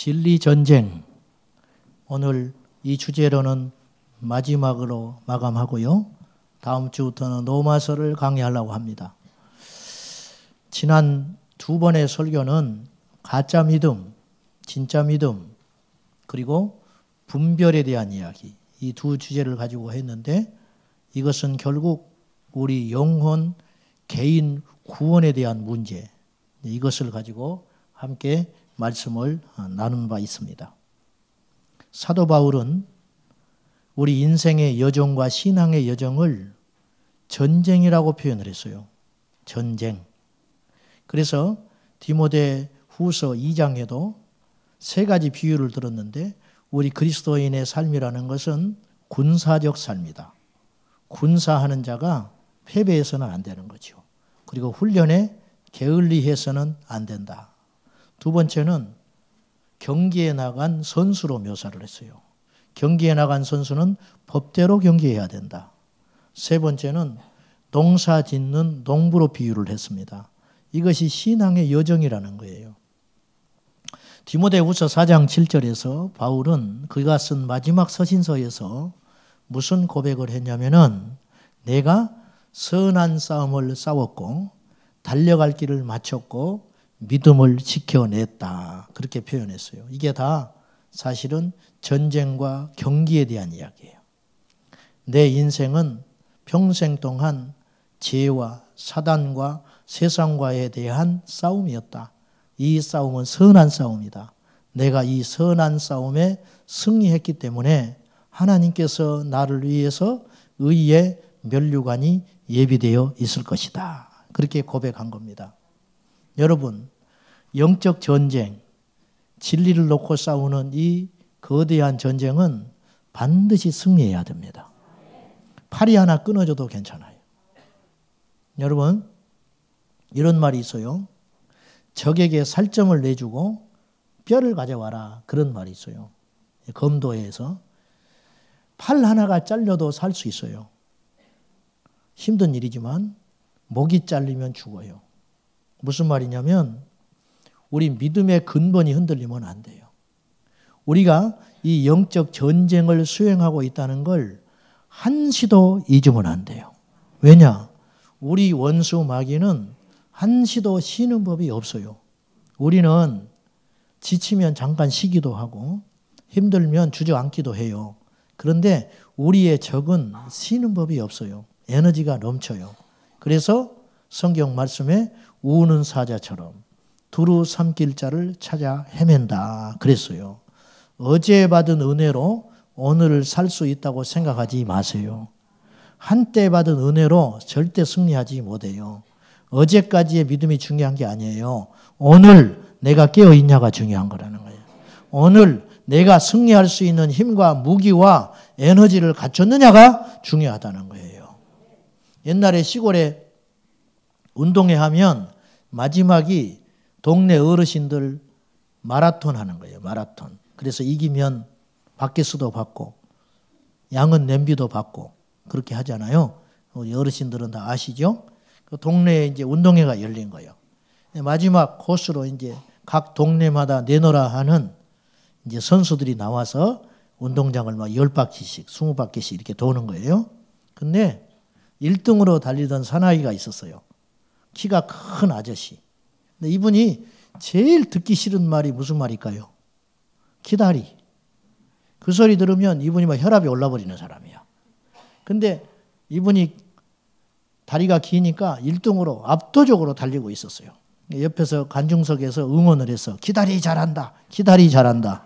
진리 전쟁. 오늘 이 주제로는 마지막으로 마감하고요. 다음 주부터는 로마서를 강의하려고 합니다. 지난 두 번의 설교는 가짜 믿음, 진짜 믿음, 그리고 분별에 대한 이야기, 이 두 주제를 가지고 했는데 이것은 결국 우리 영혼, 개인 구원에 대한 문제, 이것을 가지고 함께 말씀을 나눈 바 있습니다. 사도 바울은 우리 인생의 여정과 신앙의 여정을 전쟁이라고 표현을 했어요. 전쟁. 그래서 디모데 후서 2장에도 세 가지 비유를 들었는데 우리 그리스도인의 삶이라는 것은 군사적 삶이다. 군사하는 자가 패배해서는 안 되는 거죠. 그리고 훈련에 게을리해서는 안 된다. 두 번째는 경기에 나간 선수로 묘사를 했어요. 경기에 나간 선수는 법대로 경기해야 된다. 세 번째는 농사 짓는 농부로 비유를 했습니다. 이것이 신앙의 여정이라는 거예요. 디모데후서 4장 7절에서 바울은 그가 쓴 마지막 서신서에서 무슨 고백을 했냐면은 내가 선한 싸움을 싸웠고 달려갈 길을 마쳤고 믿음을 지켜냈다. 그렇게 표현했어요. 이게 다 사실은 전쟁과 경기에 대한 이야기예요. 내 인생은 평생 동안 죄와 사단과 세상과에 대한 싸움이었다. 이 싸움은 선한 싸움이다. 내가 이 선한 싸움에 승리했기 때문에 하나님께서 나를 위해서 의의 면류관이 예비되어 있을 것이다. 그렇게 고백한 겁니다. 여러분, 영적 전쟁, 진리를 놓고 싸우는 이 거대한 전쟁은 반드시 승리해야 됩니다. 팔이 하나 끊어져도 괜찮아요. 여러분, 이런 말이 있어요. 적에게 살점을 내주고 뼈를 가져와라. 그런 말이 있어요. 검도에서. 팔 하나가 잘려도 살 수 있어요. 힘든 일이지만 목이 잘리면 죽어요. 무슨 말이냐면 우리 믿음의 근본이 흔들리면 안 돼요. 우리가 이 영적 전쟁을 수행하고 있다는 걸 한시도 잊으면 안 돼요. 왜냐? 우리 원수 마귀는 한시도 쉬는 법이 없어요. 우리는 지치면 잠깐 쉬기도 하고 힘들면 주저앉기도 해요. 그런데 우리의 적은 쉬는 법이 없어요. 에너지가 넘쳐요. 그래서 성경 말씀에 우는 사자처럼 두루 삼킬 자를 찾아 헤맨다 그랬어요. 어제 받은 은혜로 오늘을 살 수 있다고 생각하지 마세요. 한때 받은 은혜로 절대 승리하지 못해요. 어제까지의 믿음이 중요한 게 아니에요. 오늘 내가 깨어있냐가 중요한 거라는 거예요. 오늘 내가 승리할 수 있는 힘과 무기와 에너지를 갖췄느냐가 중요하다는 거예요. 옛날에 시골에 운동회 하면 마지막이 동네 어르신들 마라톤 하는 거예요. 마라톤. 그래서 이기면 밖에서도 받고 양은 냄비도 받고 그렇게 하잖아요. 우리 어르신들은 다 아시죠? 그 동네에 이제 운동회가 열린 거예요. 마지막 코스로 이제 각 동네마다 내놓으라 하는 이제 선수들이 나와서 운동장을 막 10바퀴씩, 20바퀴씩 이렇게 도는 거예요. 근데 1등으로 달리던 사나이가 있었어요. 키가 큰 아저씨. 근데 이분이 제일 듣기 싫은 말이 무슨 말일까요? 기다리. 그 소리 들으면 이분이 막 혈압이 올라버리는 사람이야. 근데 이분이 다리가 기니까 1등으로 압도적으로 달리고 있었어요. 옆에서 관중석에서 응원을 해서 기다리 잘한다. 기다리 잘한다.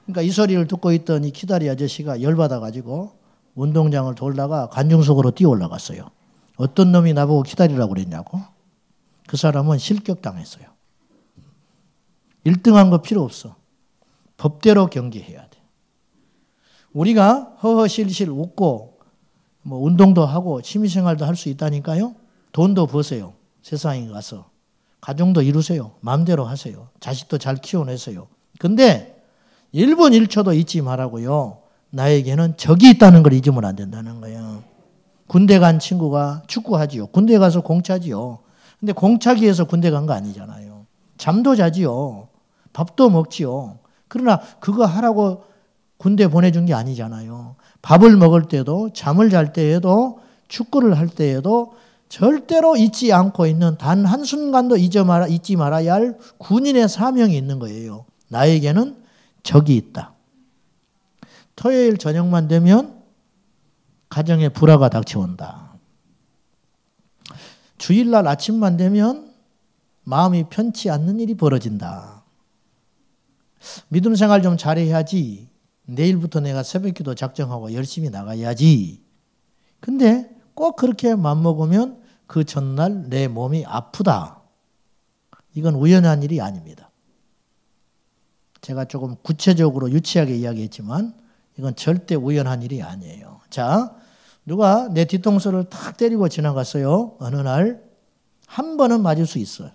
그러니까 이 소리를 듣고 있던 이 기다리 아저씨가 열받아가지고 운동장을 돌다가 관중석으로 뛰어 올라갔어요. 어떤 놈이 나보고 기다리라고 그랬냐고. 그 사람은 실격당했어요. 1등한 거 필요 없어. 법대로 경기해야 돼. 우리가 허허실실 웃고 뭐 운동도 하고 취미생활도 할 수 있다니까요. 돈도 버세요. 세상에 가서. 가정도 이루세요. 마음대로 하세요. 자식도 잘 키워내세요. 근데 1분 1초도 잊지 말라고요. 나에게는 적이 있다는 걸 잊으면 안 된다는 거예요. 군대 간 친구가 축구하지요. 군대 가서 공차지요. 근데 공차기 위해서 군대 간 거 아니잖아요. 잠도 자지요. 밥도 먹지요. 그러나 그거 하라고 군대 보내준 게 아니잖아요. 밥을 먹을 때도 잠을 잘 때에도 축구를 할 때에도 절대로 잊지 않고 있는 단 한순간도 잊지 말아야 할 군인의 사명이 있는 거예요. 나에게는 적이 있다. 토요일 저녁만 되면 가정에 불화가 닥쳐온다. 주일날 아침만 되면 마음이 편치 않는 일이 벌어진다. 믿음 생활 좀 잘해야지. 내일부터 내가 새벽기도 작정하고 열심히 나가야지. 근데 꼭 그렇게 맘먹으면 그 전날 내 몸이 아프다. 이건 우연한 일이 아닙니다. 제가 조금 구체적으로 유치하게 이야기했지만 이건 절대 우연한 일이 아니에요. 자, 누가 내 뒤통수를 탁 때리고 지나갔어요. 어느 날 한 번은 맞을 수 있어요.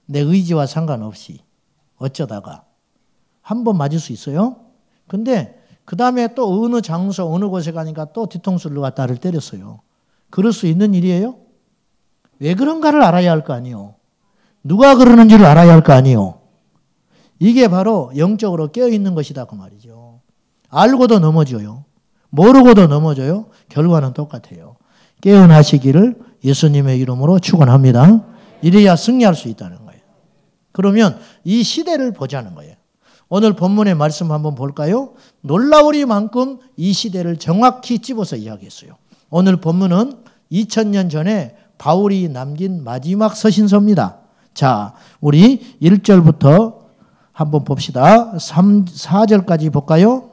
내 의지와 상관없이 어쩌다가 한 번 맞을 수 있어요. 근데 그 다음에 또 어느 장소 어느 곳에 가니까 또 뒤통수를 누가 나를 때렸어요. 그럴 수 있는 일이에요? 왜 그런가를 알아야 할 거 아니에요. 누가 그러는지를 알아야 할 거 아니에요. 이게 바로 영적으로 깨어있는 것이다 그 말이죠. 알고도 넘어져요. 모르고도 넘어져요. 결과는 똑같아요. 깨어나시기를 예수님의 이름으로 축원합니다. 이래야 승리할 수 있다는 거예요. 그러면 이 시대를 보자는 거예요. 오늘 본문의 말씀 한번 볼까요? 놀라우리만큼 이 시대를 정확히 집어서 이야기했어요. 오늘 본문은 2000년 전에 바울이 남긴 마지막 서신서입니다. 자, 우리 1절부터 한번 봅시다. 4절까지 볼까요?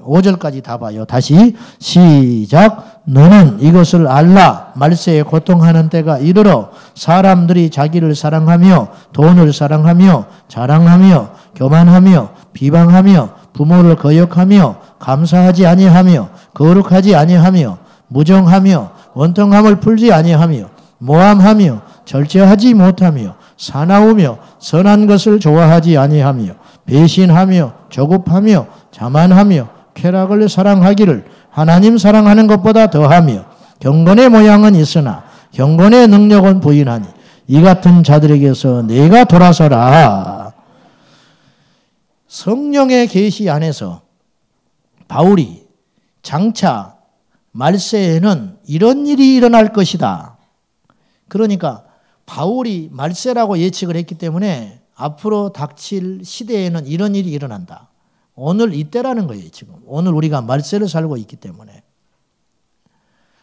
5절까지 다 봐요. 다시 시작. 너는 이것을 알라. 말세에 고통하는 때가 이르러 사람들이 자기를 사랑하며 돈을 사랑하며 자랑하며 교만하며 비방하며 부모를 거역하며 감사하지 아니하며 거룩하지 아니하며 무정하며 원통함을 풀지 아니하며 모함하며 절제하지 못하며 사나우며 선한 것을 좋아하지 아니하며 배신하며 조급하며 자만하며 쾌락을 사랑하기를 하나님 사랑하는 것보다 더하며 경건의 모양은 있으나 경건의 능력은 부인하니 이 같은 자들에게서 내가 돌아서라. 성령의 계시 안에서 바울이 장차 말세에는 이런 일이 일어날 것이다. 그러니까 바울이 말세라고 예측을 했기 때문에 앞으로 닥칠 시대에는 이런 일이 일어난다. 오늘 이때라는 거예요. 지금 오늘 우리가 말세를 살고 있기 때문에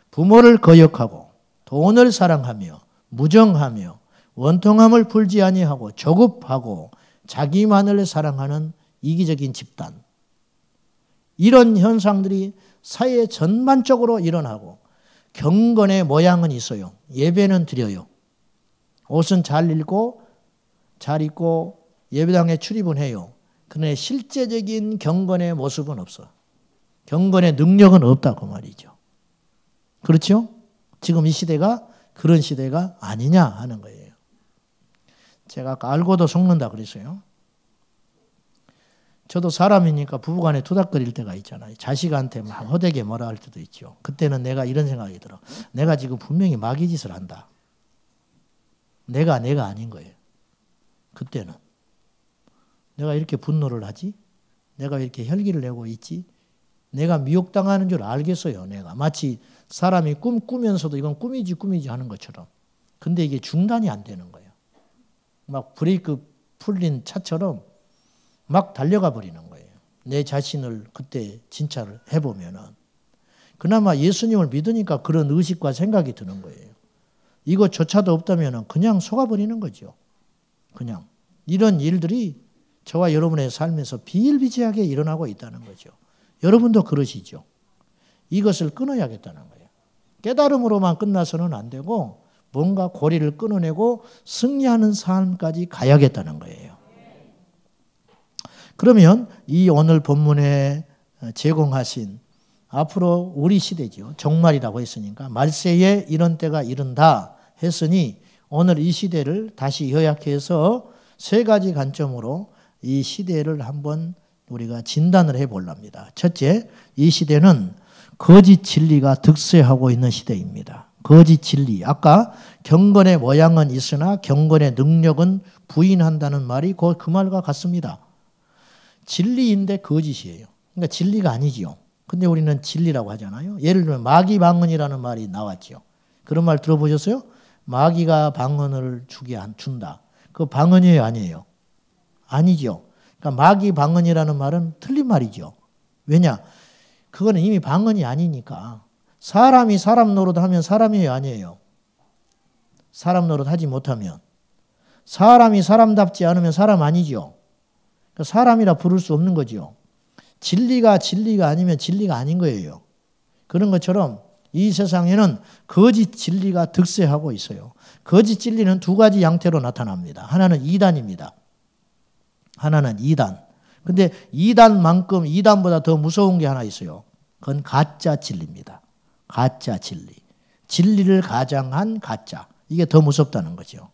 부모를 거역하고 돈을 사랑하며 무정하며 원통함을 풀지 아니하고 조급하고 자기만을 사랑하는 이기적인 집단, 이런 현상들이 사회 전반적으로 일어나고 경건의 모양은 있어요. 예배는 드려요. 옷은 잘 입고 예배당에 출입은 해요. 그러나 실제적인 경건의 모습은 없어. 경건의 능력은 없다고 말이죠. 그렇죠? 지금 이 시대가 그런 시대가 아니냐 하는 거예요. 제가 아까 알고도 속는다 그랬어요. 저도 사람이니까 부부간에 투닥거릴 때가 있잖아요. 자식한테 막 호되게 뭐라 할 때도 있죠. 그때는 내가 이런 생각이 들어. 내가 지금 분명히 마귀 짓을 한다. 내가 아닌 거예요. 그때는. 내가 이렇게 분노를 하지? 내가 이렇게 혈기를 내고 있지? 내가 미혹당하는 줄 알겠어요. 내가 마치 사람이 꿈 꾸면서도 이건 꿈이지 하는 것처럼. 근데 이게 중단이 안 되는 거예요. 막 브레이크 풀린 차처럼 막 달려가 버리는 거예요. 내 자신을 그때 진찰을 해보면은. 그나마 예수님을 믿으니까 그런 의식과 생각이 드는 거예요. 이것조차도 없다면 그냥 속아버리는 거죠. 그냥. 이런 일들이 저와 여러분의 삶에서 비일비재하게 일어나고 있다는 거죠. 여러분도 그러시죠. 이것을 끊어야겠다는 거예요. 깨달음으로만 끝나서는 안 되고 뭔가 고리를 끊어내고 승리하는 삶까지 가야겠다는 거예요. 그러면 이 오늘 본문에 제공하신 앞으로 우리 시대죠. 종말이라고 했으니까 말세에 이런 때가 이른다 했으니 오늘 이 시대를 다시 요약해서 세 가지 관점으로 이 시대를 한번 우리가 진단을 해보랍니다. 첫째, 이 시대는 거짓 진리가 득세하고 있는 시대입니다. 거짓 진리. 아까 경건의 모양은 있으나 경건의 능력은 부인한다는 말이 그 말과 같습니다. 진리인데 거짓이에요. 그러니까 진리가 아니지요. 근데 우리는 진리라고 하잖아요. 예를 들면 마귀 방언이라는 말이 나왔죠. 그런 말 들어보셨어요? 마귀가 방언을 준다. 그 방언이에요, 아니에요? 아니죠. 그러니까 마귀 방언이라는 말은 틀린 말이죠. 왜냐? 그거는 이미 방언이 아니니까. 사람이 사람 노릇하면 사람이에요, 아니에요? 사람 노릇하지 못하면. 사람이 사람답지 않으면 사람 아니죠. 그러니까 사람이라 부를 수 없는 거죠. 진리가 아니면 진리가 아닌 거예요. 그런 것처럼 이 세상에는 거짓 진리가 득세하고 있어요. 거짓 진리는 두 가지 양태로 나타납니다. 하나는 이단입니다. 하나는 이단. 근데 이단만큼 이단보다 더 무서운 게 하나 있어요. 그건 가짜 진리입니다. 가짜 진리. 진리를 가장한 가짜. 이게 더 무섭다는 거죠.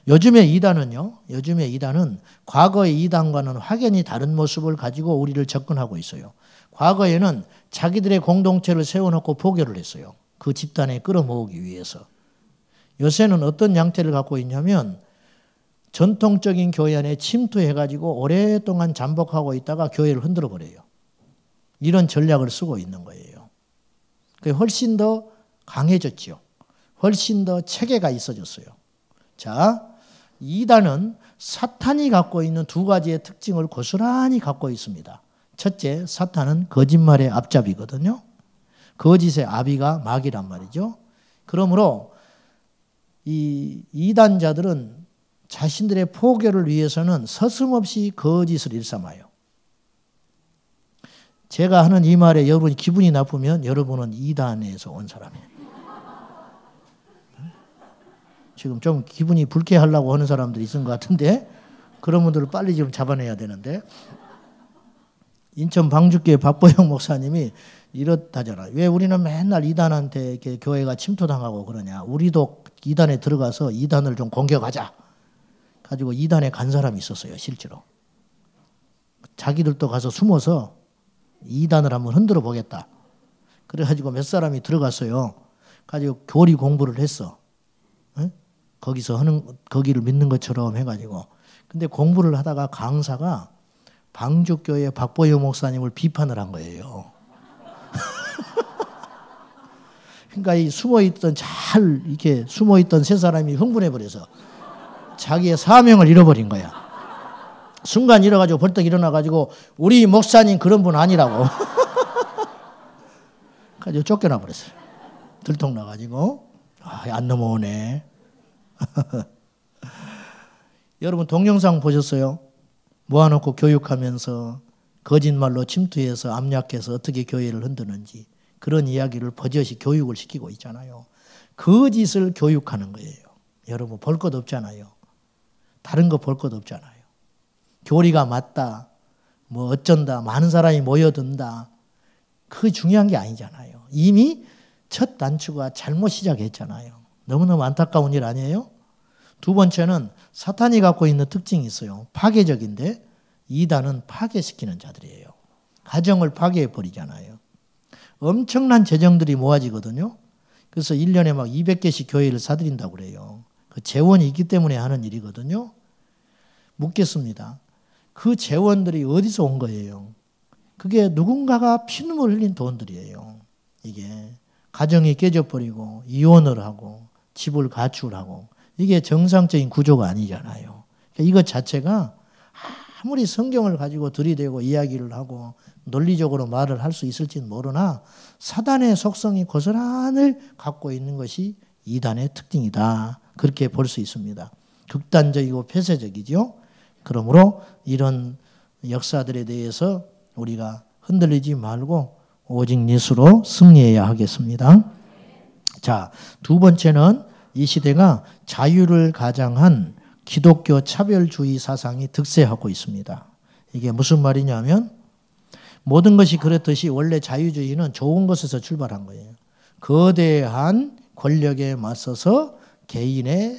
요즘의 이단은 과거의 이단과는 확연히 다른 모습을 가지고 우리를 접근하고 있어요. 과거에는 자기들의 공동체를 세워놓고 포교를 했어요. 그 집단에 끌어모으기 위해서. 요새는 어떤 양태를 갖고 있냐면 전통적인 교회 안에 침투해가지고 오랫동안 잠복하고 있다가 교회를 흔들어 버려요. 이런 전략을 쓰고 있는 거예요. 그게 훨씬 더 강해졌죠. 훨씬 더 체계가 있어졌어요. 자, 이단은 사탄이 갖고 있는 두 가지의 특징을 고스란히 갖고 있습니다. 첫째, 사탄은 거짓말의 앞잡이거든요. 거짓의 아비가 마귀란 말이죠. 그러므로 이 이단자들은 자신들의 포교를 위해서는 서슴없이 거짓을 일삼아요. 제가 하는 이 말에 여러분이 기분이 나쁘면 여러분은 이단에서 온 사람이에요. 지금 좀 기분이 불쾌하려고 하는 사람들이 있는 것 같은데 그런 분들을 빨리 좀 잡아내야 되는데 인천 방주교회 박보영 목사님이 이렇다잖아요. 왜 우리는 맨날 이단한테 이렇게 교회가 침투당하고 그러냐. 우리도 이단에 들어가서 이단을 좀 공격하자. 가지고 이단에 간 사람이 있었어요. 실제로. 자기들도 가서 숨어서 이단을 한번 흔들어 보겠다. 그래가지고 몇 사람이 들어갔어요. 가지고 교리 공부를 했어. 에? 거기를 믿는 것처럼 해가지고. 근데 공부를 하다가 강사가 방주교회 박보영 목사님을 비판을 한 거예요. 그러니까 이 이렇게 숨어있던 세 사람이 흥분해버려서 자기의 사명을 잃어버린 거야. 순간 잃어가지고 벌떡 일어나가지고 우리 목사님 그런 분 아니라고. 가지고 쫓겨나 버렸어요. 들통나가지고. 안 넘어오네. 여러분 동영상 보셨어요? 모아놓고 교육하면서 거짓말로 침투해서 압력해서 어떻게 교회를 흔드는지 그런 이야기를 버젓이 교육을 시키고 있잖아요. 거짓을 교육하는 거예요. 여러분 볼 것 없잖아요. 다른 거 볼 것 없잖아요. 교리가 맞다, 뭐 어쩐다, 많은 사람이 모여든다. 그게 중요한 게 아니잖아요. 이미 첫 단추가 잘못 시작했잖아요. 너무너무 안타까운 일 아니에요? 두 번째는 사탄이 갖고 있는 특징이 있어요. 파괴적인데 이단은 파괴시키는 자들이에요. 가정을 파괴해버리잖아요. 엄청난 재정들이 모아지거든요. 그래서 1년에 막 200개씩 교회를 사들인다고 그래요. 그 재원이 있기 때문에 하는 일이거든요. 묻겠습니다. 그 재원들이 어디서 온 거예요? 그게 누군가가 피눈물 흘린 돈들이에요. 이게 가정이 깨져버리고 이혼을 하고 집을 가출하고 이게 정상적인 구조가 아니잖아요. 그러니까 이것 자체가 아무리 성경을 가지고 들이대고 이야기를 하고 논리적으로 말을 할 수 있을지는 모르나 사단의 속성이 고스란히 갖고 있는 것이 이단의 특징이다. 그렇게 볼 수 있습니다. 극단적이고 폐쇄적이죠. 그러므로 이런 역사들에 대해서 우리가 흔들리지 말고 오직 예수로 승리해야 하겠습니다. 자, 두 번째는 이 시대가 자유를 가장한 기독교 차별주의 사상이 득세하고 있습니다. 이게 무슨 말이냐면 모든 것이 그렇듯이 원래 자유주의는 좋은 것에서 출발한 거예요. 거대한 권력에 맞서서 개인의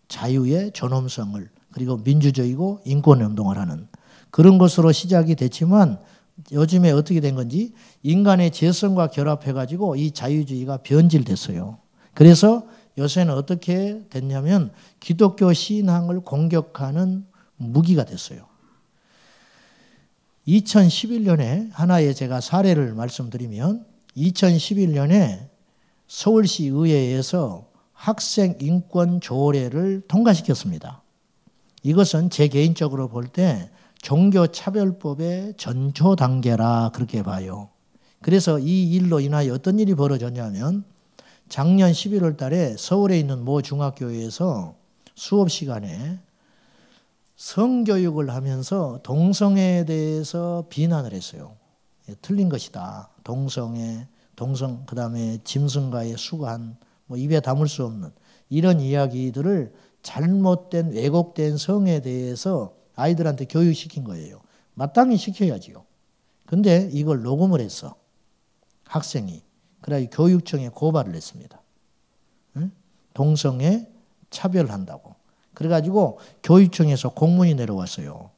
자유의 존엄성을 그리고 민주적이고 인권운동을 하는 그런 것으로 시작이 됐지만 요즘에 어떻게 된 건지 인간의 재성과 결합해가지고 이 자유주의가 변질됐어요. 그래서 요새는 어떻게 됐냐면 기독교 신앙을 공격하는 무기가 됐어요. 2011년에 하나의 제가 사례를 말씀드리면 2011년에 서울시 의회에서 학생 인권 조례를 통과시켰습니다. 이것은 제 개인적으로 볼 때 종교차별법의 전초 단계라 그렇게 봐요. 그래서 이 일로 인하여 어떤 일이 벌어졌냐면 작년 11월 달에 서울에 있는 모 중학교에서 수업 시간에 성교육을 하면서 동성애에 대해서 비난을 했어요. 틀린 것이다. 동성, 그다음에 짐승과의 수관, 입에 담을 수 없는 이런 이야기들을 잘못된 왜곡된 성에 대해서 아이들한테 교육시킨 거예요. 마땅히 시켜야지요. 근데 이걸 녹음을 했어. 학생이. 그래서 교육청에 고발을 했습니다. 동성애 차별한다고. 그래가지고 교육청에서 공문이 내려왔어요.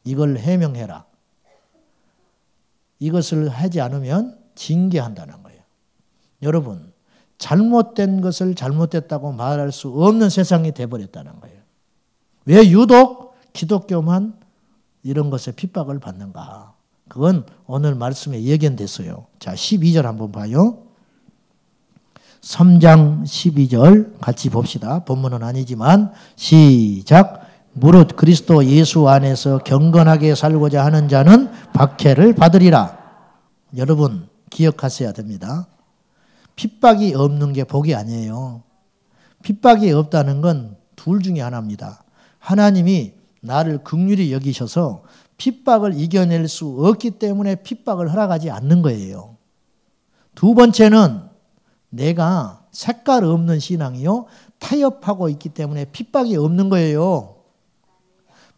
이걸 해명해라. 이것을 하지 않으면 징계한다는 거예요. 여러분, 잘못된 것을 잘못됐다고 말할 수 없는 세상이 돼버렸다는 거예요. 왜 유독 기독교만 이런 것에 핍박을 받는가? 그건 오늘 말씀에 예견됐어요. 자, 12절 한번 봐요. 3장 12절 같이 봅시다. 본문은 아니지만 시작. 무릇 그리스도 예수 안에서 경건하게 살고자 하는 자는 박해를 받으리라. 여러분 기억하셔야 됩니다. 핍박이 없는 게 복이 아니에요. 핍박이 없다는 건 둘 중에 하나입니다. 하나님이 나를 긍휼히 여기셔서 핍박을 이겨낼 수 없기 때문에 핍박을 허락하지 않는 거예요. 두 번째는 내가 색깔 없는 신앙이요 타협하고 있기 때문에 핍박이 없는 거예요.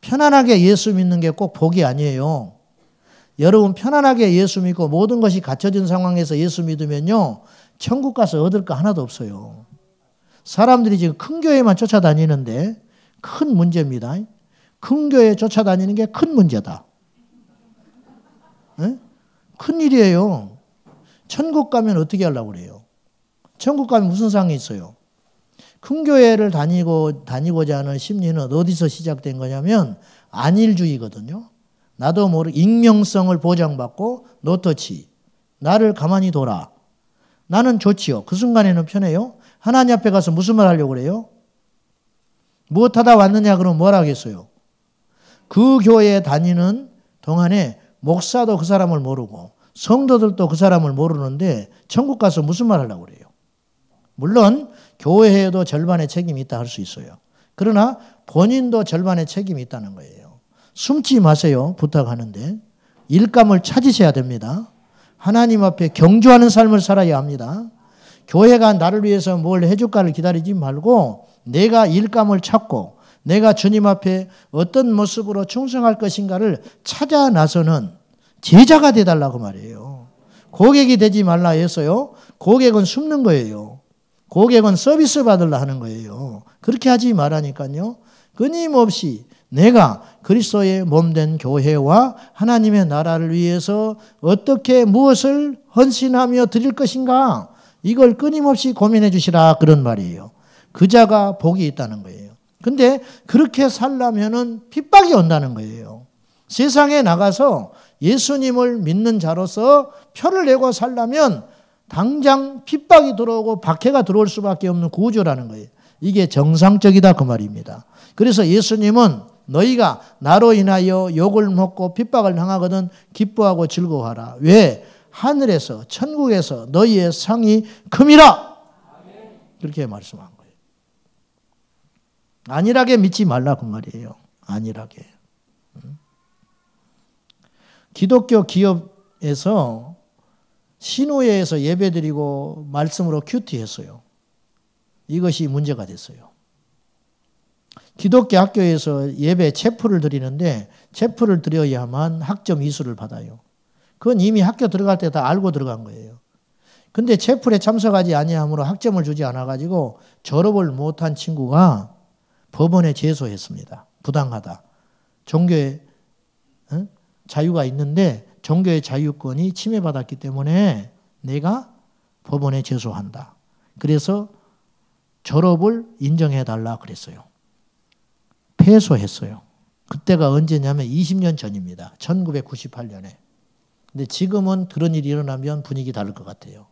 편안하게 예수 믿는 게 꼭 복이 아니에요. 여러분 편안하게 예수 믿고 모든 것이 갖춰진 상황에서 예수 믿으면요 천국 가서 얻을 거 하나도 없어요. 사람들이 지금 큰 교회만 쫓아다니는데 큰 문제입니다. 큰 교회 쫓아다니는 게 큰 문제다. 에? 큰 일이에요. 천국 가면 어떻게 하려고 그래요? 천국 가면 무슨 상이 있어요? 큰 교회를 다니고자 하는 심리는 어디서 시작된 거냐면 안일주의거든요. 나도 모르게 익명성을 보장받고 노터치. 나를 가만히 둬라. 나는 좋지요. 그 순간에는 편해요. 하나님 앞에 가서 무슨 말 하려고 그래요? 무엇하다 왔느냐 그러면 뭐라 하겠어요? 그 교회에 다니는 동안에 목사도 그 사람을 모르고 성도들도 그 사람을 모르는데 천국 가서 무슨 말 하려고 그래요? 물론 교회에도 절반의 책임이 있다 할 수 있어요. 그러나 본인도 절반의 책임이 있다는 거예요. 숨지 마세요. 부탁하는데. 일감을 찾으셔야 됩니다. 하나님 앞에 경주하는 삶을 살아야 합니다. 교회가 나를 위해서 뭘 해줄까를 기다리지 말고 내가 일감을 찾고 내가 주님 앞에 어떤 모습으로 충성할 것인가를 찾아 나서는 제자가 되달라고 말이에요. 고객이 되지 말라 했어요. 고객은 숨는 거예요. 고객은 서비스 받으려 하는 거예요. 그렇게 하지 말라니까요. 끊임없이 내가 그리스도의 몸된 교회와 하나님의 나라를 위해서 어떻게 무엇을 헌신하며 드릴 것인가 이걸 끊임없이 고민해 주시라 그런 말이에요. 그 자가 복이 있다는 거예요. 근데 그렇게 살려면은 핍박이 온다는 거예요. 세상에 나가서 예수님을 믿는 자로서 표를 내고 살려면 당장 핍박이 들어오고 박해가 들어올 수밖에 없는 구조라는 거예요. 이게 정상적이다 그 말입니다. 그래서 예수님은 너희가 나로 인하여 욕을 먹고 핍박을 당하거든 기뻐하고 즐거워하라. 왜? 하늘에서 천국에서 너희의 상이 큼이라. 그렇게 말씀한 거예요. 안일하게 믿지 말라 그 말이에요. 안일하게. 기독교 기업에서 신호회에서 예배드리고 말씀으로 큐티했어요. 이것이 문제가 됐어요. 기독교 학교에서 예배 체프를 드리는데 체프를 드려야만 학점 이수를 받아요. 그건 이미 학교 들어갈 때 다 알고 들어간 거예요. 근데 체프에 참석하지 아니함으로 학점을 주지 않아가지고 졸업을 못한 친구가 법원에 제소했습니다. 부당하다. 종교의 자유가 있는데 종교의 자유권이 침해받았기 때문에 내가 법원에 제소한다. 그래서 졸업을 인정해달라 그랬어요. 패소했어요. 그때가 언제냐면 20년 전입니다. 1998년에. 근데 지금은 그런 일이 일어나면 분위기 다를 것 같아요.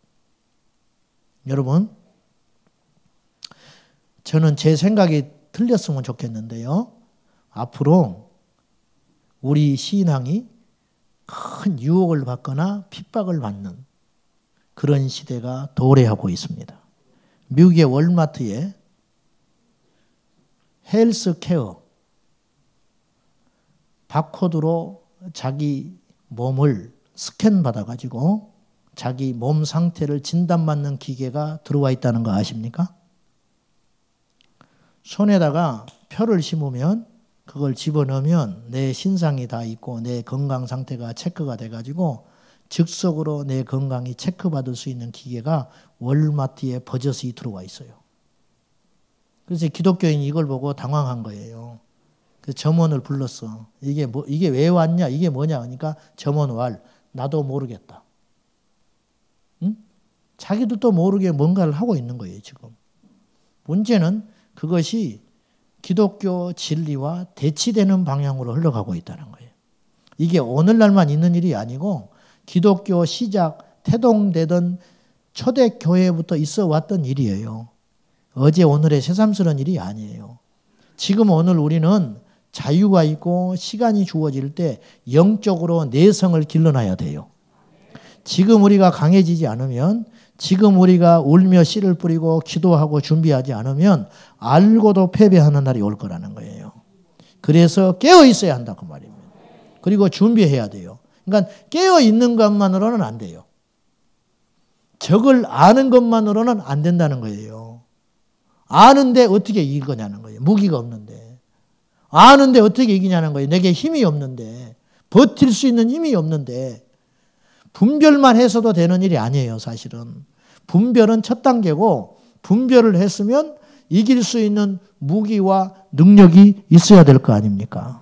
여러분, 저는 제 생각이 틀렸으면 좋겠는데요. 앞으로 우리 신앙이 큰 유혹을 받거나 핍박을 받는 그런 시대가 도래하고 있습니다. 미국의 월마트에 헬스케어 바코드로 자기 몸을 스캔 받아가지고 자기 몸 상태를 진단받는 기계가 들어와 있다는 거 아십니까? 손에다가 표를 심으면 그걸 집어넣으면 내 신상이 다 있고 내 건강 상태가 체크가 돼가지고 즉석으로 내 건강이 체크받을 수 있는 기계가 월마트에 버젓이 들어와 있어요. 그래서 기독교인이 이걸 보고 당황한 거예요. 그래서 점원을 불렀어. 이게 왜 왔냐? 이게 뭐냐? 그러니까 점원 왈. 나도 모르겠다. 응? 자기도 또 모르게 뭔가를 하고 있는 거예요, 지금. 문제는 그것이 기독교 진리와 대치되는 방향으로 흘러가고 있다는 거예요. 이게 오늘날만 있는 일이 아니고 기독교 시작, 태동되던 초대교회부터 있어 왔던 일이에요. 어제 오늘의 새삼스러운 일이 아니에요. 지금 오늘 우리는 자유가 있고 시간이 주어질 때 영적으로 내성을 길러놔야 돼요. 지금 우리가 강해지지 않으면, 지금 우리가 울며 씨를 뿌리고 기도하고 준비하지 않으면 알고도 패배하는 날이 올 거라는 거예요. 그래서 깨어 있어야 한다 그 말입니다. 그리고 준비해야 돼요. 그러니까 깨어 있는 것만으로는 안 돼요. 적을 아는 것만으로는 안 된다는 거예요. 아는데 어떻게 이길 거냐는 거예요. 무기가 없는데. 아는데 어떻게 이기냐는 거예요. 내게 힘이 없는데. 버틸 수 있는 힘이 없는데. 분별만 해서도 되는 일이 아니에요, 사실은. 분별은 첫 단계고, 분별을 했으면 이길 수 있는 무기와 능력이 있어야 될 거 아닙니까?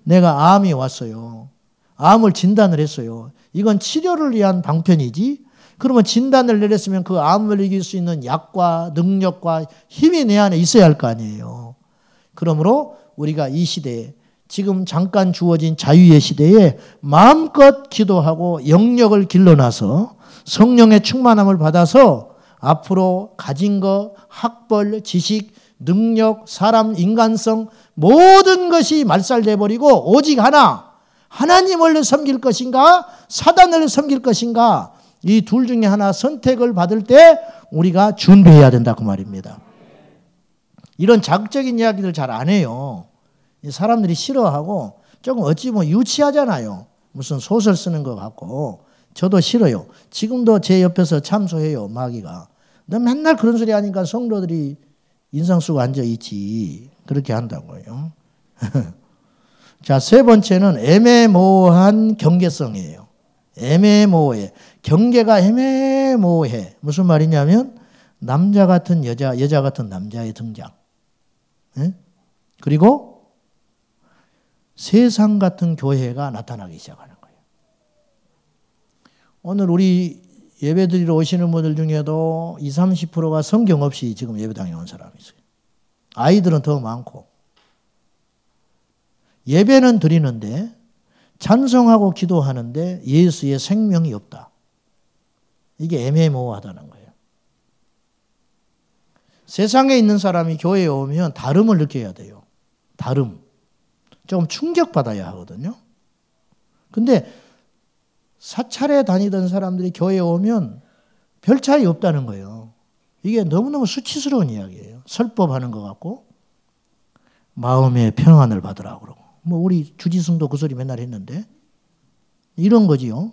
내가 암이 왔어요. 암을 진단을 했어요. 이건 치료를 위한 방편이지. 그러면 진단을 내렸으면 그 암을 이길 수 있는 약과 능력과 힘이 내 안에 있어야 할 거 아니에요. 그러므로 우리가 이 시대에, 지금 잠깐 주어진 자유의 시대에 마음껏 기도하고 영역을 길러놔서 성령의 충만함을 받아서 앞으로 가진 것, 학벌, 지식, 능력, 사람, 인간성 모든 것이 말살돼버리고 오직 하나, 하나님을 섬길 것인가 사단을 섬길 것인가, 이 둘 중에 하나 선택을 받을 때 우리가 준비해야 된다 그 말입니다. 이런 자극적인 이야기들 잘 안 해요. 사람들이 싫어하고 조금 어찌 보면 유치하잖아요. 무슨 소설 쓰는 것 같고. 저도 싫어요. 지금도 제 옆에서 참소해요, 마귀가. 너 맨날 그런 소리 하니까 성도들이 인상 쓰고 앉아있지. 그렇게 한다고요. 자, 세 번째는 애매모호한 경계성이에요. 애매모호해. 경계가 애매모호해. 무슨 말이냐면 남자 같은 여자, 여자 같은 남자의 등장. 예? 그리고 세상 같은 교회가 나타나기 시작하는 거예요. 오늘 우리 예배드리러 오시는 분들 중에도 20, 30%가 성경 없이 지금 예배당에 온 사람이 있어요. 아이들은 더 많고. 예배는 드리는데 찬송하고 기도하는데 예수의 생명이 없다. 이게 애매모호하다는 거예요. 세상에 있는 사람이 교회에 오면 다름을 느껴야 돼요. 다름. 조금 충격받아야 하거든요. 근데 사찰에 다니던 사람들이 교회에 오면 별 차이 없다는 거예요. 이게 너무너무 수치스러운 이야기예요. 설법하는 것 같고 마음의 평안을 받으라고 그러고. 뭐 우리 주지승도 그 소리 맨날 했는데 이런 거지요.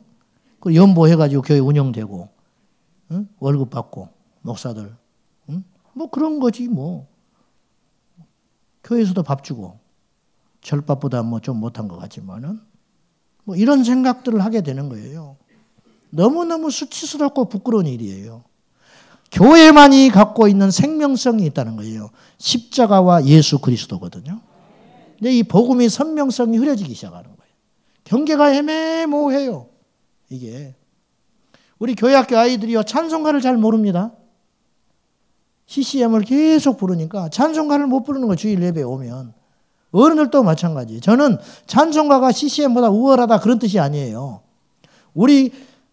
그 연보해가지고 교회 운영되고 응? 월급 받고 목사들 응? 뭐 그런 거지 뭐. 교회에서도 밥 주고 절밥보다 뭐 좀 못한 것 같지만은 뭐 이런 생각들을 하게 되는 거예요. 너무너무 수치스럽고 부끄러운 일이에요. 교회만이 갖고 있는 생명성이 있다는 거예요. 십자가와 예수 그리스도거든요. 근데 이 복음의 선명성이 흐려지기 시작하는 거예요. 경계가 애매모호해요. 이게 우리 교회학교 아이들이요 찬송가를 잘 모릅니다. CCM을 계속 부르니까 찬송가를 못 부르는 거예요. 주일 예배에 오면. 어른들도 마찬가지. 저는 찬송가가 CCM보다 우월하다 그런 뜻이 아니에요. 우리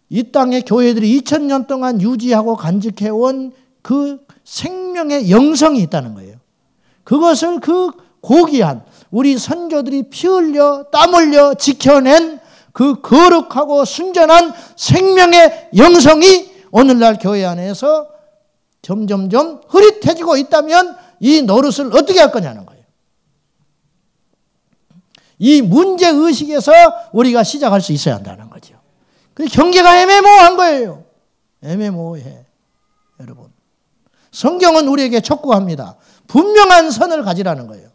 이 땅의 교회들이 2000년 동안 유지하고 간직해온 그 생명의 영성이 있다는 거예요. 그것을 그 고귀한 우리 선조들이 피 흘려 땀 흘려 지켜낸 그 거룩하고 순전한 생명의 영성이 오늘날 교회 안에서 점점점 흐릿해지고 있다면 이 노릇을 어떻게 할 거냐는 거예요. 이 문제의식에서 우리가 시작할 수 있어야 한다는 거죠. 경계가 애매모호한 거예요. 애매모호해. 여러분, 성경은 우리에게 촉구합니다. 분명한 선을 가지라는 거예요.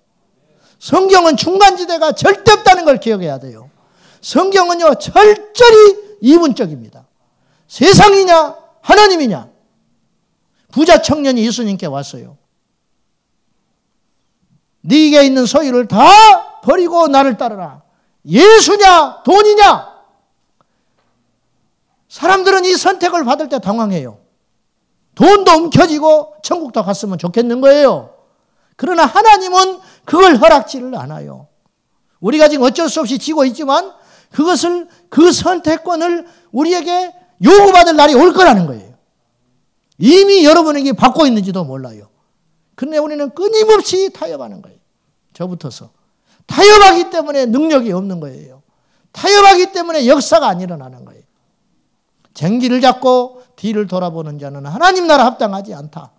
성경은 중간지대가 절대 없다는 걸 기억해야 돼요. 성경은요, 철저히 이분적입니다. 세상이냐 하나님이냐. 부자 청년이 예수님께 왔어요. 네게 있는 소유를 다 버리고 나를 따르라. 예수냐 돈이냐. 사람들은 이 선택을 받을 때 당황해요. 돈도 움켜쥐고 천국도 갔으면 좋겠는 거예요. 그러나 하나님은 그걸 허락지를 않아요. 우리가 지금 어쩔 수 없이 지고 있지만 그것을, 그 선택권을 우리에게 요구받을 날이 올 거라는 거예요. 이미 여러분에게 받고 있는지도 몰라요. 그런데 우리는 끊임없이 타협하는 거예요. 저부터서. 타협하기 때문에 능력이 없는 거예요. 타협하기 때문에 역사가 안 일어나는 거예요. 쟁기를 잡고 뒤를 돌아보는 자는 하나님 나라 합당하지 않다.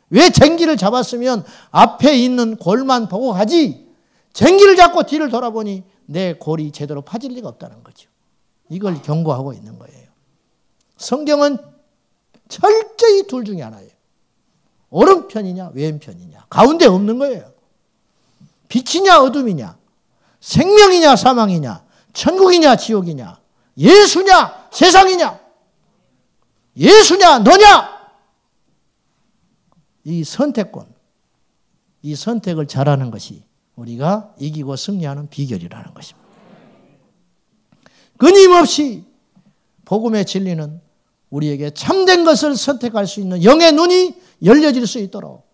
왜 쟁기를 잡았으면 앞에 있는 골만 보고 가지, 쟁기를 잡고 뒤를 돌아보니 내 골이 제대로 파질 리가 없다는 거죠. 이걸 경고하고 있는 거예요. 성경은 철저히 둘 중에 하나예요. 오른편이냐 왼편이냐, 가운데 없는 거예요. 빛이냐 어둠이냐, 생명이냐 사망이냐, 천국이냐 지옥이냐, 예수냐 세상이냐, 예수냐 너냐. 이 선택권, 이 선택을 잘하는 것이 우리가 이기고 승리하는 비결이라는 것입니다. 끊임없이 복음의 진리는 우리에게 참된 것을 선택할 수 있는 영의 눈이 열려질 수 있도록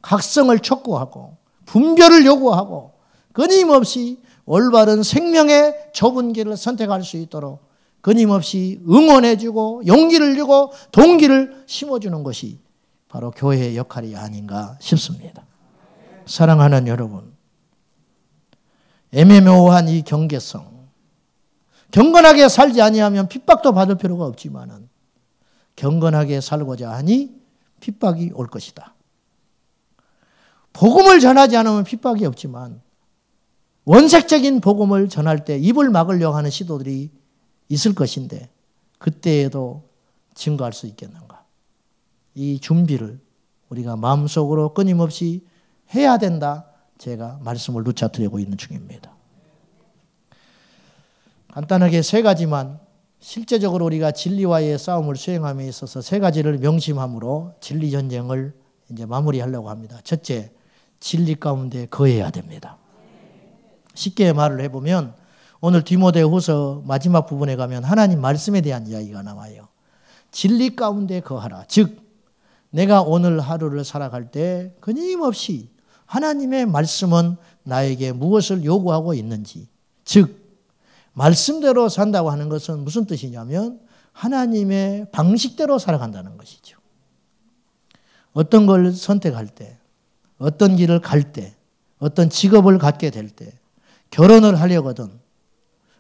각성을 촉구하고 분별을 요구하고 끊임없이 올바른 생명의 좁은 길을 선택할 수 있도록 끊임없이 응원해주고 용기를 주고 동기를 심어주는 것이 바로 교회의 역할이 아닌가 싶습니다. 사랑하는 여러분, 애매모호한 이 경계성, 경건하게 살지 아니하면 핍박도 받을 필요가 없지만은 경건하게 살고자 하니 핍박이 올 것이다. 복음을 전하지 않으면 핍박이 없지만 원색적인 복음을 전할 때 입을 막으려고 하는 시도들이 있을 것인데 그때에도 증거할 수 있겠는가. 이 준비를 우리가 마음속으로 끊임없이 해야 된다. 제가 말씀을 누차드리고 있는 중입니다. 간단하게 세 가지만 실제적으로 우리가 진리와의 싸움을 수행함에 있어서 세 가지를 명심함으로 진리 전쟁을 이제 마무리하려고 합니다. 첫째, 진리 가운데 거해야 됩니다. 쉽게 말을 해보면 오늘 디모데후서 마지막 부분에 가면 하나님 말씀에 대한 이야기가 나와요. 진리 가운데 거하라. 즉 내가 오늘 하루를 살아갈 때 끊임없이 하나님의 말씀은 나에게 무엇을 요구하고 있는지, 즉 말씀대로 산다고 하는 것은 무슨 뜻이냐면 하나님의 방식대로 살아간다는 것이죠. 어떤 걸 선택할 때, 어떤 길을 갈 때, 어떤 직업을 갖게 될 때, 결혼을 하려거든,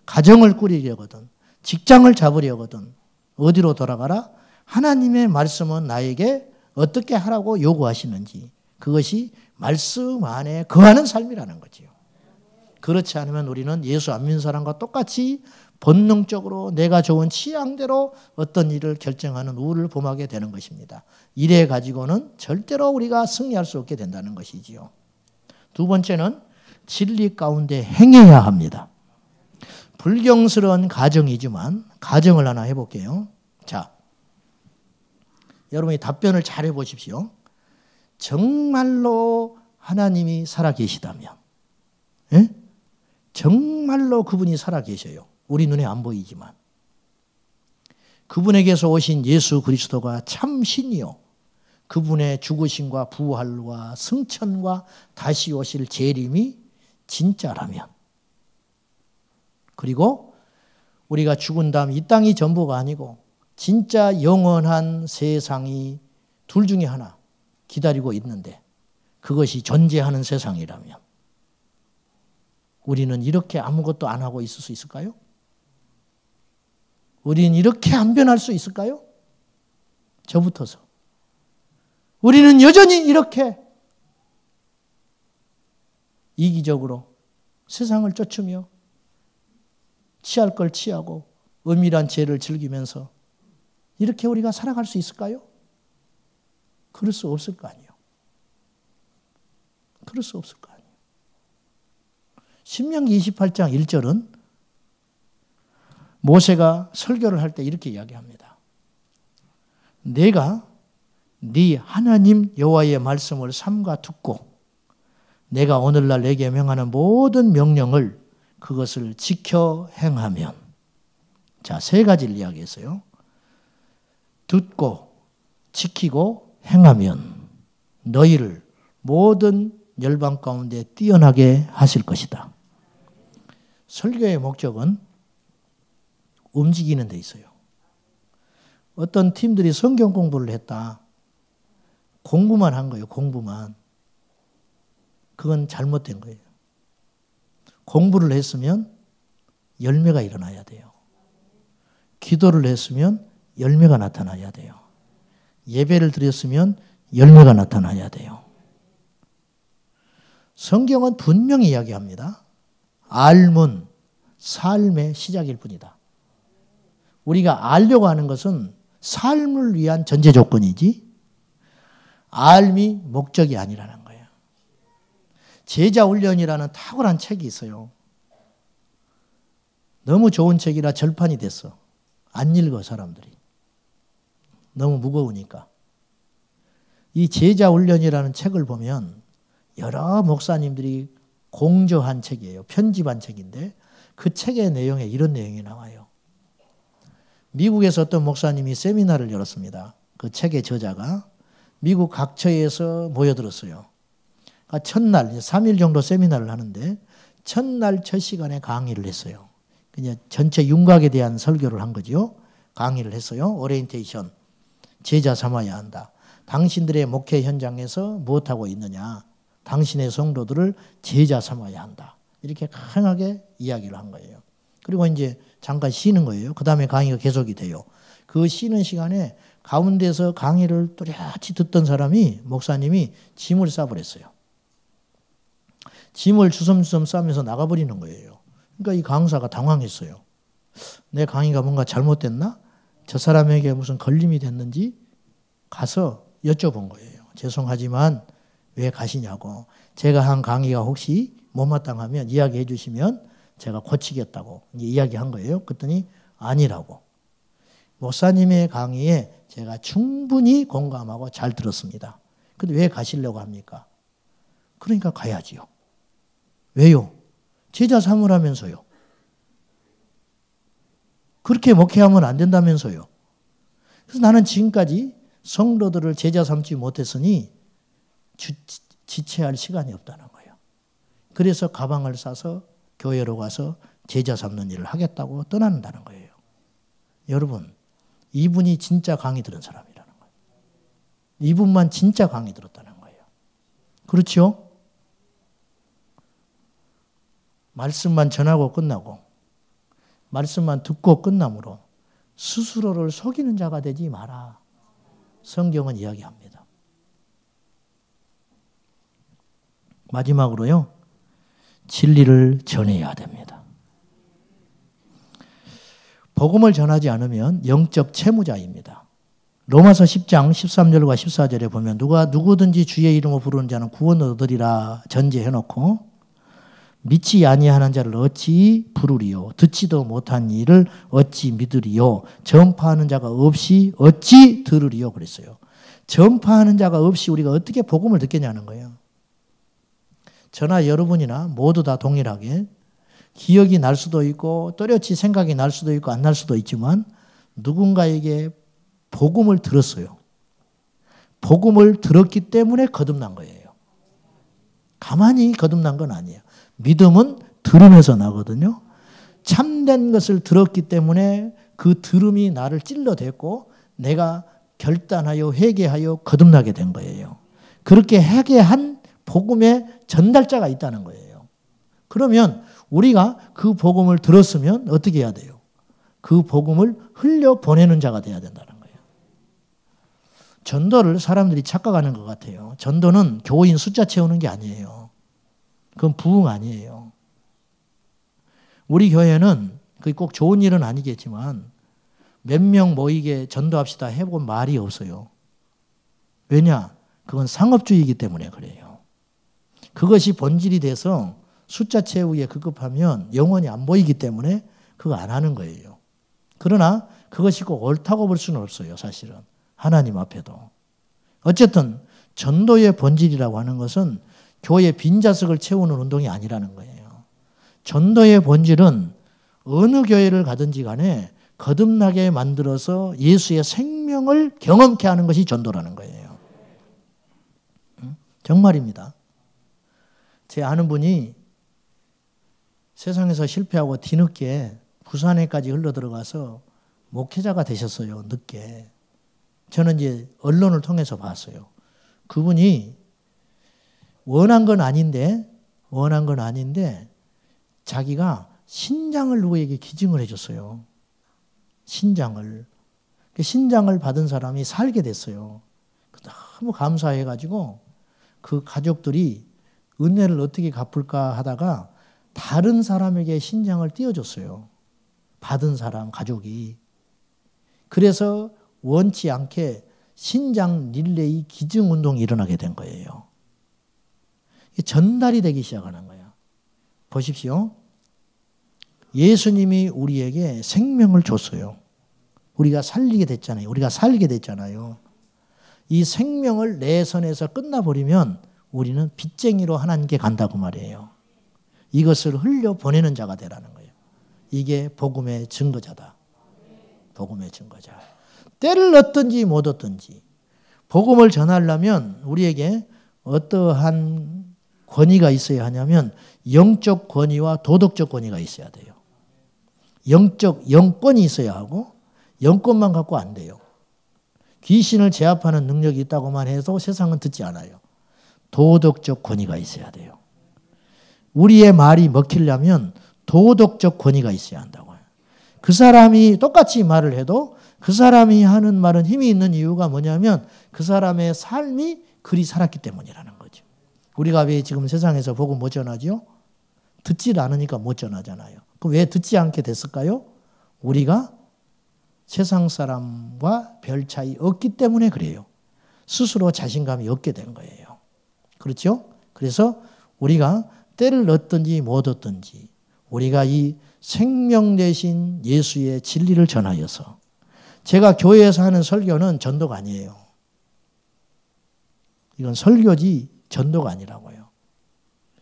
가정을 꾸리려거든, 직장을 잡으려거든 어디로 돌아가라? 하나님의 말씀은 나에게 어떻게 하라고 요구하시는지, 그것이 말씀 안에 거하는 삶이라는 거지요. 그렇지 않으면 우리는 예수 안 믿는 사람과 똑같이 본능적으로 내가 좋은 취향대로 어떤 일을 결정하는 우를 범하게 되는 것입니다. 이래 가지고는 절대로 우리가 승리할 수 없게 된다는 것이지요. 두 번째는 진리 가운데 행해야 합니다. 불경스러운 가정이지만 가정을 하나 해볼게요. 자, 여러분이 답변을 잘 해보십시오. 정말로 하나님이 살아계시다면, 예? 정말로 그분이 살아계셔요. 우리 눈에 안 보이지만. 그분에게서 오신 예수 그리스도가 참 신이요. 그분의 죽으심과 부활과 승천과 다시 오실 재림이 진짜라면. 그리고 우리가 죽은 다음 이 땅이 전부가 아니고 진짜 영원한 세상이 둘 중에 하나 기다리고 있는데 그것이 존재하는 세상이라면 우리는 이렇게 아무것도 안 하고 있을 수 있을까요? 우리는 이렇게 안 변할 수 있을까요? 저부터서. 우리는 여전히 이렇게 이기적으로 세상을 쫓으며 취할 걸 취하고 은밀한 죄를 즐기면서 이렇게 우리가 살아갈 수 있을까요? 그럴 수 없을 거 아니에요. 그럴 수 없을 거 아니에요. 신명기 28장 1절은 모세가 설교를 할 때 이렇게 이야기합니다. 내가 네 하나님 여호와의 말씀을 삼가 듣고 내가 오늘날 내게 명하는 모든 명령을 그것을 지켜 행하면 자, 세 가지를 이야기했어요. 듣고 지키고 행하면 너희를 모든 열방 가운데 뛰어나게 하실 것이다. 설교의 목적은 움직이는 데 있어요. 어떤 팀들이 성경 공부를 했다. 공부만 한 거예요. 공부만. 그건 잘못된 거예요. 공부를 했으면 열매가 일어나야 돼요. 기도를 했으면 열매가 나타나야 돼요. 예배를 드렸으면 열매가 나타나야 돼요. 성경은 분명히 이야기합니다. 알문, 삶의 시작일 뿐이다. 우리가 알려고 하는 것은 삶을 위한 전제 조건이지 알미 목적이 아니라는 거예요. 제자훈련이라는 탁월한 책이 있어요. 너무 좋은 책이라 절판이 됐어. 안 읽어 사람들이. 너무 무거우니까. 이 제자훈련이라는 책을 보면 여러 목사님들이 공저한 책이에요. 편집한 책인데 그 책의 내용에 이런 내용이 나와요. 미국에서 어떤 목사님이 세미나를 열었습니다. 그 책의 저자가 미국 각처에서 모여들었어요. 그러니까 첫날 3일 정도 세미나를 하는데 첫날 첫 시간에 강의를 했어요. 그냥 전체 윤곽에 대한 설교를 한 거죠. 강의를 했어요. 오리엔테이션. 제자 삼아야 한다. 당신들의 목회 현장에서 무엇하고 있느냐. 당신의 성도들을 제자 삼아야 한다. 이렇게 강하게 이야기를 한 거예요. 그리고 이제 잠깐 쉬는 거예요. 그 다음에 강의가 계속이 돼요. 그 쉬는 시간에 가운데서 강의를 또렷이 듣던 사람이 목사님이 짐을 싸버렸어요. 짐을 주섬주섬 싸면서 나가버리는 거예요. 그러니까 이 강사가 당황했어요. 내 강의가 뭔가 잘못됐나? 저 사람에게 무슨 걸림이 됐는지 가서 여쭤본 거예요. 죄송하지만 왜 가시냐고. 제가 한 강의가 혹시 못마땅하면 이야기해 주시면 제가 고치겠다고 이야기한 거예요. 그랬더니 아니라고. 목사님의 강의에 제가 충분히 공감하고 잘 들었습니다. 근데 왜 가시려고 합니까? 그러니까 가야지요. 왜요? 제자 삼으라면서요. 그렇게 목회하면 안 된다면서요. 그래서 나는 지금까지 성도들을 제자 삼지 못했으니 지체할 시간이 없다는 거예요. 그래서 가방을 싸서 교회로 가서 제자 삼는 일을 하겠다고 떠난다는 거예요. 여러분, 이분이 진짜 강의 들은 사람이라는 거예요. 이분만 진짜 강의 들었다는 거예요. 그렇죠? 말씀만 전하고 끝나고 말씀만 듣고 끝나므로 스스로를 속이는 자가 되지 마라. 성경은 이야기합니다. 마지막으로요. 진리를 전해야 됩니다. 복음을 전하지 않으면 영적 채무자입니다. 로마서 10장 13절과 14절에 보면 누가 누구든지 주의 이름으로 부르는 자는 구원을 얻으리라 전제해놓고 믿지 아니하는 자를 어찌 부르리요. 듣지도 못한 일을 어찌 믿으리요. 전파하는 자가 없이 어찌 들으리요. 그랬어요. 전파하는 자가 없이 우리가 어떻게 복음을 듣겠냐는 거예요. 저나 여러분이나 모두 다 동일하게 기억이 날 수도 있고 또렷이 생각이 날 수도 있고 안 날 수도 있지만 누군가에게 복음을 들었어요. 복음을 들었기 때문에 거듭난 거예요. 가만히 거듭난 건 아니에요. 믿음은 들음에서 나거든요. 참된 것을 들었기 때문에 그 들음이 나를 찔러댔고 내가 결단하여 회개하여 거듭나게 된 거예요. 그렇게 회개한 복음의 전달자가 있다는 거예요. 그러면 우리가 그 복음을 들었으면 어떻게 해야 돼요? 그 복음을 흘려보내는 자가 돼야 된다는 거예요. 전도를 사람들이 착각하는 것 같아요. 전도는 교인 숫자 채우는 게 아니에요. 그건 부흥 아니에요. 우리 교회는 그게 꼭 좋은 일은 아니겠지만 몇 명 모이게 전도합시다 해본 말이 없어요. 왜냐? 그건 상업주의이기 때문에 그래요. 그것이 본질이 돼서 숫자 채우기에 급급하면 영혼이 안 보이기 때문에 그거 안 하는 거예요. 그러나 그것이 꼭 옳다고 볼 수는 없어요. 사실은. 하나님 앞에도. 어쨌든 전도의 본질이라고 하는 것은 교회 빈자석을 채우는 운동이 아니라는 거예요. 전도의 본질은 어느 교회를 가든지 간에 거듭나게 만들어서 예수의 생명을 경험케 하는 것이 전도라는 거예요. 정말입니다. 제 아는 분이 세상에서 실패하고 뒤늦게 부산에까지 흘러들어가서 목회자가 되셨어요. 늦게. 저는 이제 언론을 통해서 봤어요. 그분이 원한 건 아닌데 자기가 신장을 누구에게 기증을 해줬어요. 신장을. 신장을 받은 사람이 살게 됐어요. 너무 감사해가지고 그 가족들이 은혜를 어떻게 갚을까 하다가 다른 사람에게 신장을 띄워줬어요. 받은 사람, 가족이. 그래서 원치 않게 신장 릴레이 기증 운동이 일어나게 된 거예요. 전달이 되기 시작하는 거예요. 보십시오. 예수님이 우리에게 생명을 줬어요. 우리가 살게 됐잖아요. 이 생명을 내 손에서 끝나버리면 우리는 빚쟁이로 하나님께 간다고 말이에요. 이것을 흘려보내는 자가 되라는 거예요. 이게 복음의 증거자다. 복음의 증거자. 때를 얻든지 못 얻든지 복음을 전하려면 우리에게 어떠한 권위가 있어야 하냐면 영적 권위와 도덕적 권위가 있어야 돼요. 영권이 있어야 하고 영권만 갖고 안 돼요. 귀신을 제압하는 능력이 있다고만 해도 세상은 듣지 않아요. 도덕적 권위가 있어야 돼요. 우리의 말이 먹히려면 도덕적 권위가 있어야 한다고요. 그 사람이 똑같이 말을 해도 그 사람이 하는 말은 힘이 있는 이유가 뭐냐면 그 사람의 삶이 그리 살았기 때문이라는 거죠. 우리가 왜 지금 세상에서 복음 못 전하죠? 듣질 않으니까 못 전하잖아요. 그럼 왜 듣지 않게 됐을까요? 우리가 세상 사람과 별 차이 없기 때문에 그래요. 스스로 자신감이 없게 된 거예요. 그렇죠? 그래서 우리가 때를 얻든지 못 얻든지 우리가 이 생명 되신 예수의 진리를 전하여서 제가 교회에서 하는 설교는 전도가 아니에요. 이건 설교지 전도가 아니라고요.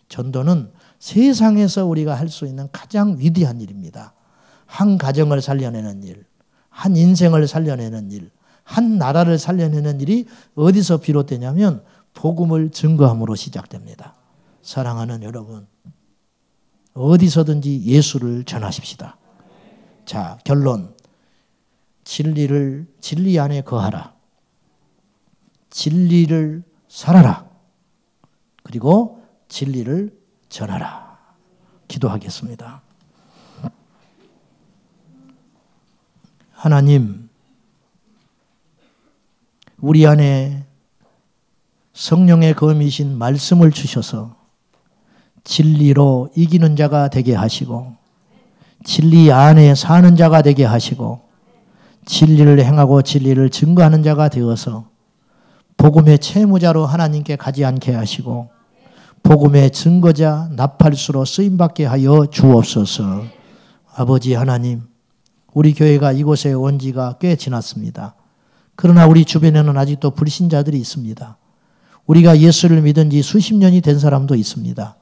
전도는 세상에서 우리가 할 수 있는 가장 위대한 일입니다. 한 가정을 살려내는 일, 한 인생을 살려내는 일, 한 나라를 살려내는 일이 어디서 비롯되냐면 복음을 증거함으로 시작됩니다. 사랑하는 여러분, 어디서든지 예수를 전하십시다. 자, 결론. 진리 안에 거하라. 진리를 살아라. 그리고 진리를 전하라. 기도하겠습니다. 하나님, 우리 안에 성령의 검이신 말씀을 주셔서 진리로 이기는 자가 되게 하시고 진리 안에 사는 자가 되게 하시고 진리를 행하고 진리를 증거하는 자가 되어서 복음의 채무자로 하나님께 가지 않게 하시고 복음의 증거자 나팔수로 쓰임받게 하여 주옵소서. 아버지 하나님, 우리 교회가 이곳에 온 지가 꽤 지났습니다. 그러나 우리 주변에는 아직도 불신자들이 있습니다. 우리가 예수를 믿은 지 수십 년이 된 사람도 있습니다.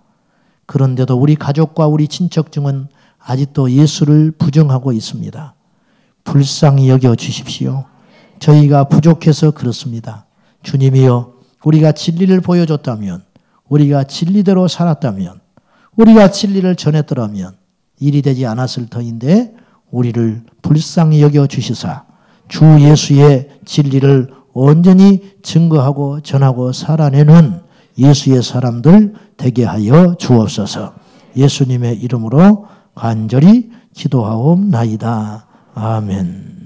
그런데도 우리 가족과 우리 친척 중은 아직도 예수를 부정하고 있습니다. 불쌍히 여겨 주십시오. 저희가 부족해서 그렇습니다. 주님이여, 우리가 진리를 보여줬다면, 우리가 진리대로 살았다면, 우리가 진리를 전했더라면 일이 되지 않았을 터인데 우리를 불쌍히 여겨 주시사 주 예수의 진리를 온전히 증거하고 전하고 살아내는 예수의 사람들 되게 하여 주옵소서. 예수님의 이름으로 간절히 기도하옵나이다. 아멘.